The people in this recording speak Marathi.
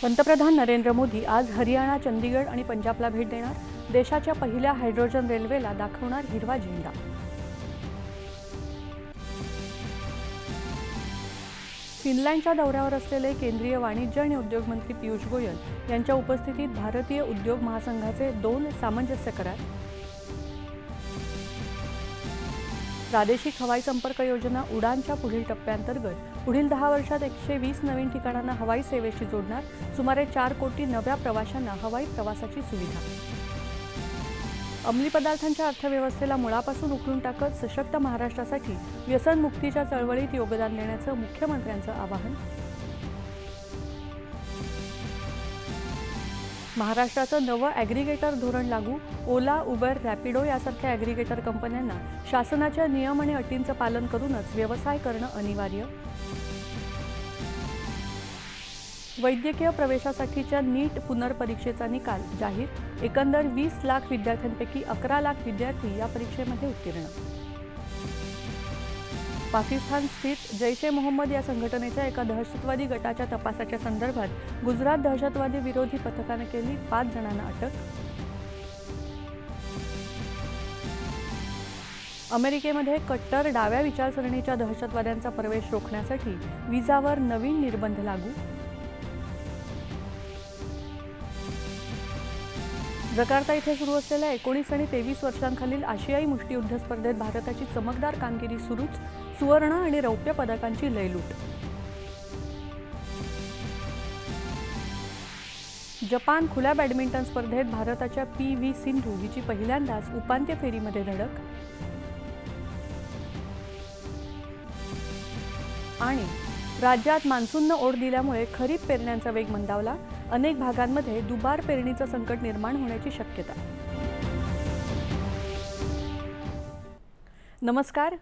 पंतप्रधान नरेंद्र मोदी आज हरियाणा, चंदीगड आणि पंजाबला भेट देणार. देशाच्या पहिल्या हायड्रोजन रेल्वेला दाखवणार हिरवा झेंडा. फिनलँडच्या दौऱ्यावर असलेले केंद्रीय वाणिज्य आणि उद्योग मंत्री पियुष गोयल यांच्या उपस्थितीत भारतीय उद्योग महासंघाचे 2 सामंजस्य करार. प्रादेशिक हवाई संपर्क योजना उडानच्या पुढील टप्प्यांतर्गत पुढील 10 वर्षात 120 नवीन ठिकाणांना हवाई सेवेशी जोडणार. सुमारे 4 कोटी नव्या प्रवाशांना हवाई प्रवासाची सुविधा. अंमली पदार्थांच्या अर्थव्यवस्थेला मुळापासून उखडून टाकत सशक्त महाराष्ट्रासाठी व्यसनमुक्तीच्या चळवळीत योगदान देण्याचं मुख्यमंत्र्यांचं आवाहन. महाराष्ट्राचं नवं ॲग्रिगेटर धोरण लागू. ओला, उबर, रॅपिडो यासारख्या ॲग्रिगेटर कंपन्यांना शासनाच्या नियम आणि अटींचं पालन करूनच व्यवसाय करणं अनिवार्य. वैद्यकीय प्रवेशासाठीच्या नीट पुनर्परीक्षेचा निकाल जाहीर. एकंदर 20 लाख विद्यार्थ्यांपैकी 11 लाख विद्यार्थी या परीक्षेमध्ये उत्तीर्ण. पाकिस्तान स्थित जैश-ए मोहम्मद या संघटनेच्या एका दहशतवादी गटाच्या तपासाच्या संदर्भात गुजरात दहशतवादी विरोधी पथकाने केली 5 जणांना अटक. अमेरिकेमध्ये कट्टर डाव्या विचारसरणीच्या दहशतवाद्यांचा प्रवेश रोखण्यासाठी विजावर नवीन निर्बंध लागू. जकार्ता इथे सुरू असलेल्या 19 आणि 23 वर्षांखालील आशियाई मुष्टियुद्ध स्पर्धेत भारताची चमकदार कामगिरी सुरूच. सुवर्ण आणि रौप्य पदकांची लयलूट. जपान खुल्या बॅडमिंटन स्पर्धेत भारताच्या पी.व्ही. सिंधू हिची पहिल्यांदाच उपांत्य फेरीमध्ये धडक. आणि राज्यात मान्सूननं ओढ दिल्यामुळे खरीप पेरण्यांचा वेग मंदावला. अनेक भागांमध्ये दुबार पेरणीचं संकट निर्माण होण्याची शक्यता. नमस्कार,